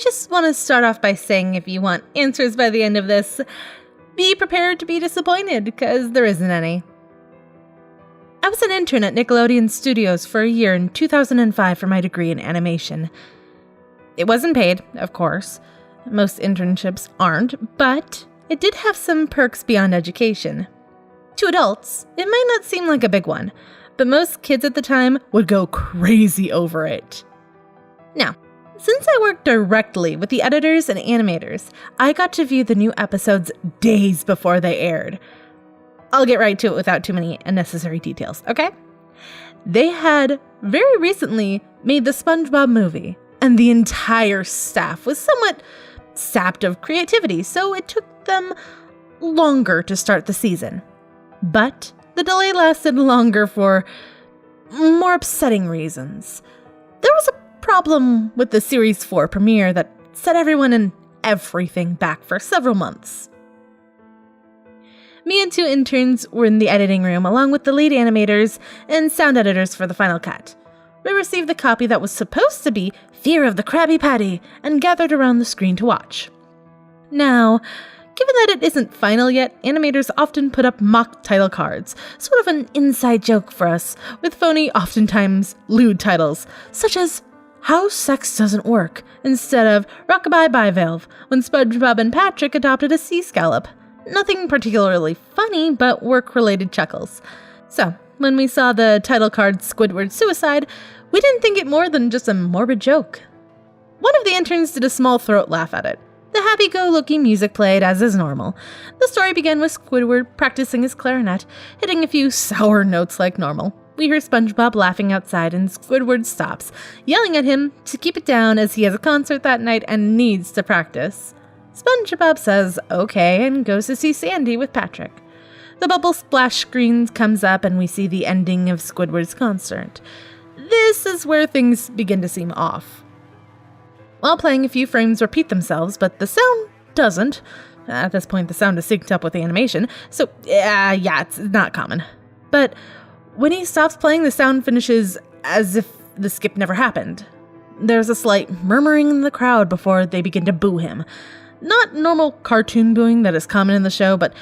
just want to start off by saying if you want answers by the end of this, be prepared to be disappointed, because there isn't any. I was an intern at Nickelodeon Studios for a year in 2005 for my degree in animation. It wasn't paid, of course. Most internships aren't, but it did have some perks beyond education. To adults, it might not seem like a big one, but most kids at the time would go crazy over it. Now, since I worked directly with the editors and animators, I got to view the new episodes days before they aired. I'll get right to it without too many unnecessary details, okay? They had very recently made the SpongeBob movie, and the entire staff was somewhat sapped of creativity, so it took them longer to start the season. But the delay lasted longer for more upsetting reasons. There was a problem with the Series 4 premiere that set everyone and everything back for several months. Me and two interns were in the editing room along with the lead animators and sound editors for the final cut. We received the copy that was supposed to be Fear of the Krabby Patty and gathered around the screen to watch. Now, given that it isn't final yet, animators often put up mock title cards, sort of an inside joke for us, with phony, oftentimes lewd titles, such as How Sex Doesn't Work, instead of Rockabye Bivalve, when SpongeBob and Patrick adopted a sea scallop. Nothing particularly funny, but work-related chuckles. So, when we saw the title card Squidward Suicide, we didn't think it more than just a morbid joke. One of the interns did a small throat laugh at it. The happy-go-lucky music played as is normal. The story began with Squidward practicing his clarinet, hitting a few sour notes like normal. We hear SpongeBob laughing outside and Squidward stops, yelling at him to keep it down as he has a concert that night and needs to practice. SpongeBob says okay and goes to see Sandy with Patrick. The bubble splash screen comes up and we see the ending of Squidward's concert. This is where things begin to seem off. While playing, a few frames repeat themselves, but the sound doesn't. At this point, the sound is synced up with the animation, so yeah, it's not common. But when he stops playing, the sound finishes as if the skip never happened. There's a slight murmuring in the crowd before they begin to boo him. Not normal cartoon booing that is common in the show, but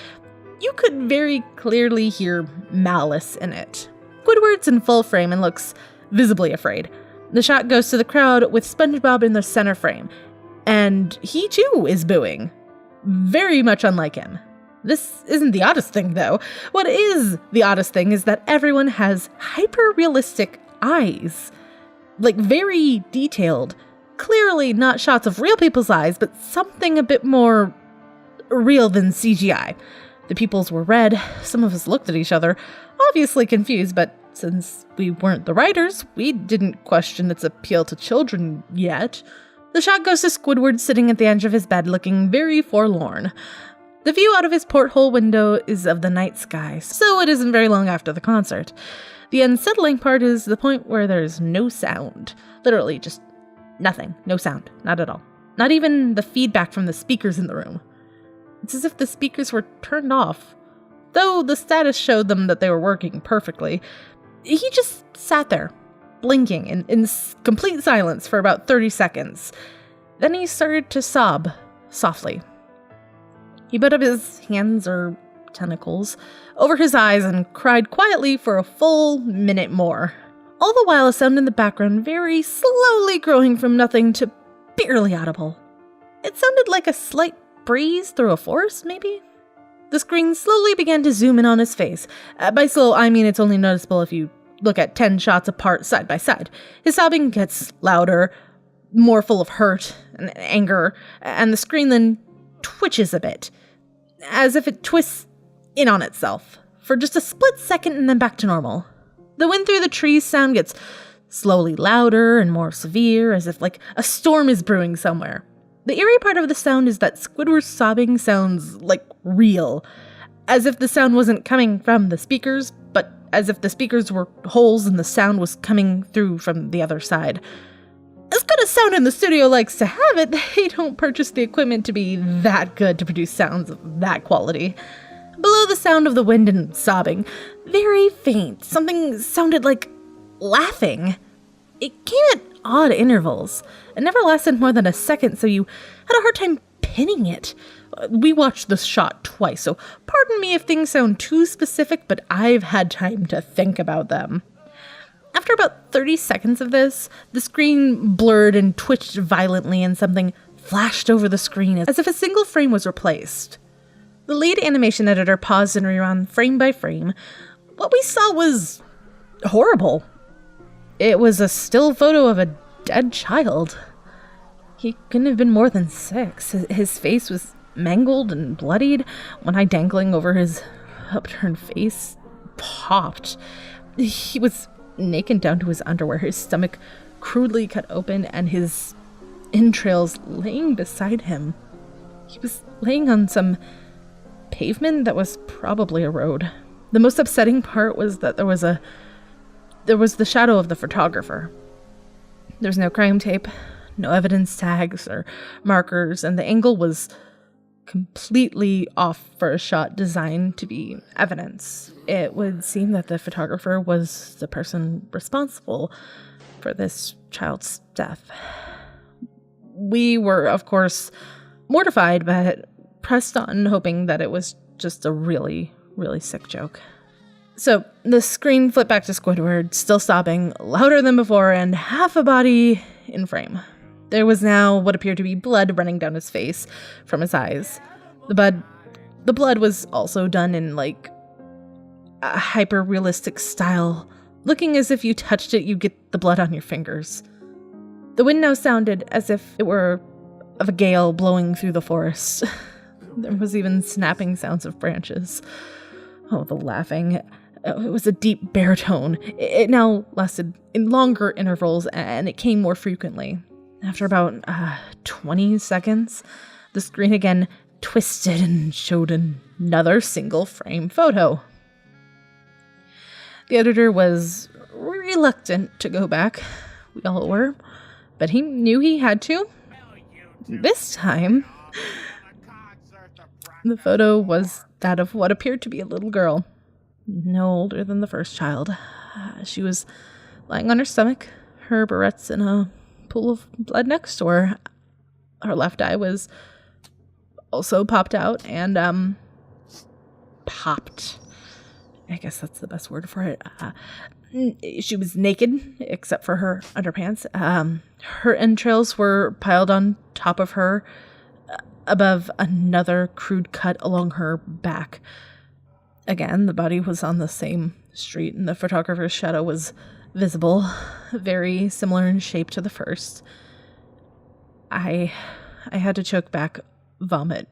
you could very clearly hear malice in it. Squidward's in full frame and looks visibly afraid. The shot goes to the crowd with SpongeBob in the center frame, and he too is booing. Very much unlike him. This isn't the oddest thing, though. What is the oddest thing is that everyone has hyper-realistic eyes. Like, very detailed. Clearly not shots of real people's eyes, but something a bit more real than CGI. The pupils were red. Some of us looked at each other, obviously confused, but since we weren't the writers, we didn't question its appeal to children yet. The shot goes to Squidward sitting at the edge of his bed looking very forlorn. The view out of his porthole window is of the night sky, so it isn't very long after the concert. The unsettling part is the point where there's no sound. Literally just nothing. No sound. Not at all. Not even the feedback from the speakers in the room. It's as if the speakers were turned off. Though the status showed them that they were working perfectly. He just sat there, blinking in complete silence for about 30 seconds. Then he started to sob softly. He put up his hands or tentacles over his eyes and cried quietly for a full minute more. All the while, a sound in the background very slowly growing from nothing to barely audible. It sounded like a slight breeze through a forest, maybe? The screen slowly began to zoom in on his face. By slow, I mean it's only noticeable if you look at 10 shots apart side by side. His sobbing gets louder, more full of hurt and anger, and the screen then twitches a bit, as if it twists in on itself, for just a split second and then back to normal. The wind through the trees sound gets slowly louder and more severe, as if like a storm is brewing somewhere. The eerie part of the sound is that Squidward's sobbing sounds like real, as if the sound wasn't coming from the speakers, but as if the speakers were holes and the sound was coming through from the other side. As good as Sound in the Studio likes to have it, they don't purchase the equipment to be that good to produce sounds of that quality. Below the sound of the wind and sobbing, very faint, something sounded like laughing. It came at odd intervals. It never lasted more than a second, so you had a hard time pinning it. We watched the shot twice, so pardon me if things sound too specific, but I've had time to think about them. After about 30 seconds of this, the screen blurred and twitched violently and something flashed over the screen as if a single frame was replaced. The lead animation editor paused and reran frame by frame. What we saw was horrible. It was a still photo of a dead child. He couldn't have been more than 6. His face was mangled and bloodied. One eye dangling over his upturned face popped. He was naked down to his underwear, his stomach crudely cut open, and his entrails laying beside him. He was laying on some pavement that was probably a road. The most upsetting part was that there was the shadow of the photographer. There was no crime tape, no evidence tags or markers, and the angle was completely off for a shot designed to be evidence. It would seem that the photographer was the person responsible for this child's death. We were, of course, mortified, but pressed on, hoping that it was just a really, really sick joke. So the screen flipped back to Squidward, still sobbing, louder than before, and half a body in frame. There was now what appeared to be blood running down his face from his eyes. The blood was also done in, like, a hyper-realistic style, looking as if you touched it, you'd get the blood on your fingers. The wind now sounded as if it were of a gale blowing through the forest. There was even snapping sounds of branches. Oh, the laughing. It was a deep baritone. It now lasted in longer intervals, and it came more frequently. After about 20 seconds, the screen again twisted and showed another single frame photo. The editor was reluctant to go back. We all were. But he knew he had to. This time, the photo was that of what appeared to be a little girl, no older than the first child. She was lying on her stomach, her barrettes in a pool of blood next to her. Her left eye was also popped out and popped. I guess that's the best word for it. She was naked except for her underpants. Her entrails were piled on top of her above another crude cut along her back. Again, the body was on the same street and the photographer's shadow was visible, very similar in shape to the first. I had to choke back vomit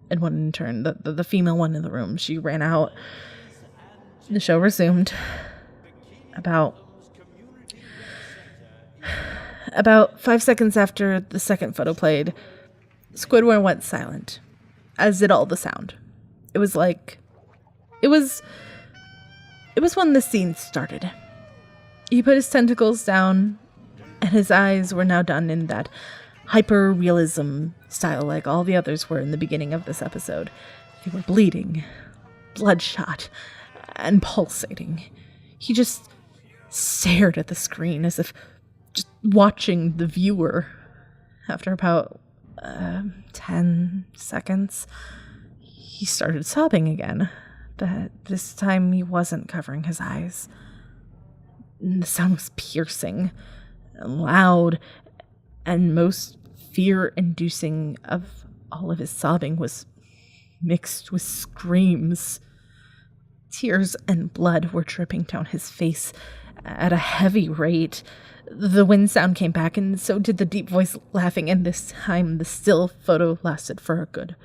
in one turn. The female one in the room, she ran out. The show resumed. About 5 seconds after the second photo played, Squidward went silent, as did all the sound. It was when the scene started. He put his tentacles down, and his eyes were now done in that hyper-realism style like all the others were in the beginning of this episode. They were bleeding, bloodshot, and pulsating. He just stared at the screen as if just watching the viewer. After about 10 seconds, he started sobbing again, but this time he wasn't covering his eyes. The sound was piercing and loud, and most fear-inducing of all of his sobbing was mixed with screams. Tears and blood were dripping down his face at a heavy rate. The wind sound came back, and so did the deep voice laughing, and this time the still photo lasted for a good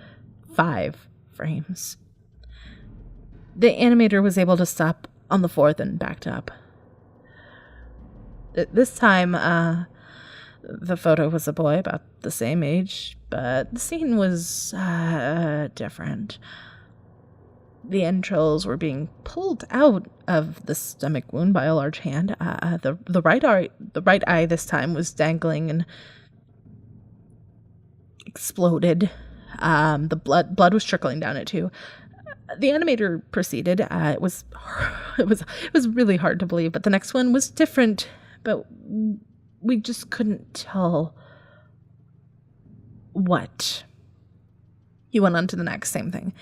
5 frames. The animator was able to stop on the 4th and backed up. This time, the photo was a boy about the same age, but the scene was different. The entrails were being pulled out of the stomach wound by a large hand. The right eye this time was dangling and exploded. The blood was trickling down it too. The animator proceeded. It was really hard to believe, but the next one was different. But we just couldn't tell what. He went on to the next, same thing.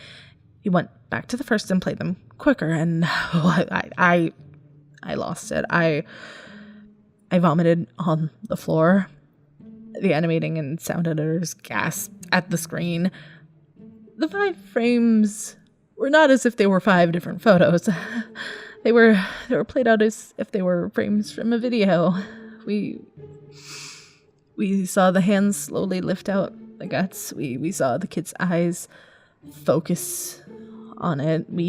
He went back to the first and played them quicker, and I lost it. I vomited on the floor. The animating and sound editors gasped at the screen. The 5 frames were not as if they were 5 different photos. They were played out as if they were frames from a video. We saw the hands slowly lift out the guts. We saw the kid's eyes focus on it. We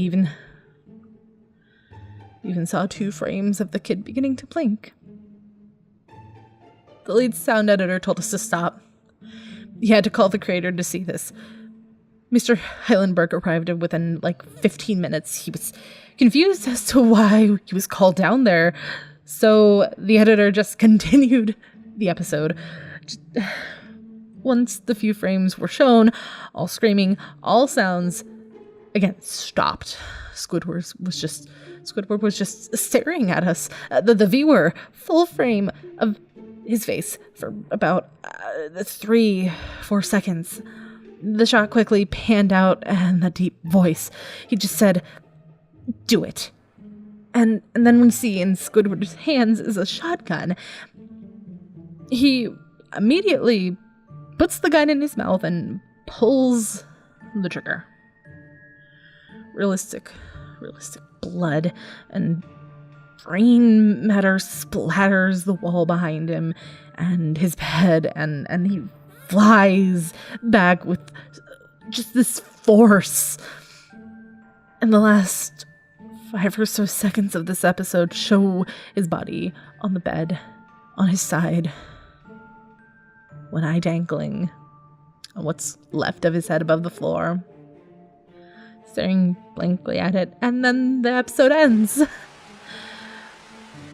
even saw 2 frames of the kid beginning to blink. The lead sound editor told us to stop. He had to call the creator to see this. Mr. Heilenberg arrived within 15 minutes. He was confused as to why he was called down there. So the editor just continued the episode. Once the few frames were shown, all screaming, all sounds, again, stopped. Squidward was just staring at us. The viewer, full frame of his face for about 3-4 seconds. The shot quickly panned out, and the deep voice, he just said, "Do it." And then we see in Squidward's hands is a shotgun. He immediately puts the gun in his mouth and pulls the trigger. Realistic blood and brain matter splatters the wall behind him and his bed, and he flies back with just this force. And the last 5 or so seconds of this episode show his body on the bed, on his side, one eye dangling on what's left of his head above the floor, staring blankly at it, and then the episode ends.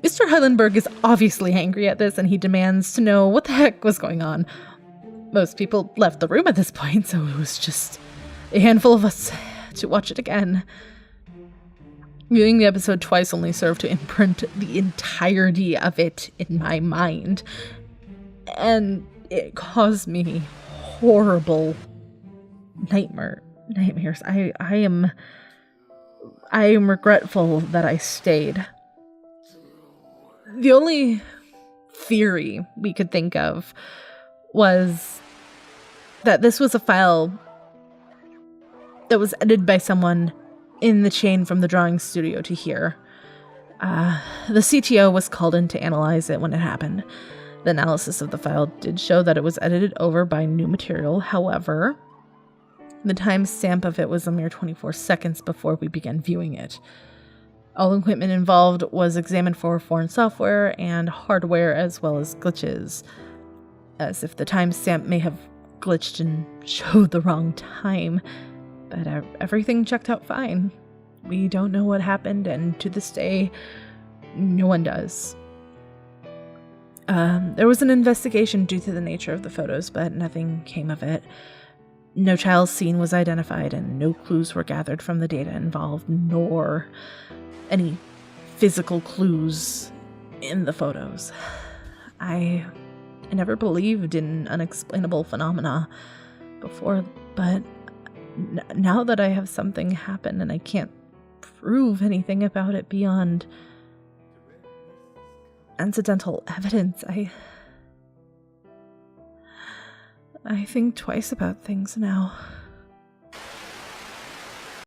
Mr. Heilenberg is obviously angry at this, and he demands to know what the heck was going on. Most people left the room at this point, so it was just a handful of us to watch it again. Viewing the episode twice only served to imprint the entirety of it in my mind, and it caused me horrible nightmares. I am regretful that I stayed. The only theory we could think of was that this was a file that was edited by someone in the chain from the drawing studio to here. The CTO was called in to analyze it when it happened. The analysis of the file did show that it was edited over by new material. However, the timestamp of it was a mere 24 seconds before we began viewing it. All equipment involved was examined for foreign software and hardware, as well as glitches, as if the timestamp may have glitched and showed the wrong time. But everything checked out fine. We don't know what happened, and to this day, no one does. There was an investigation due to the nature of the photos, but nothing came of it. No child scene was identified, and no clues were gathered from the data involved, nor any physical clues in the photos. I never believed in unexplainable phenomena before, but now that I have something happen and I can't prove anything about it beyond incidental evidence, I think twice about things now.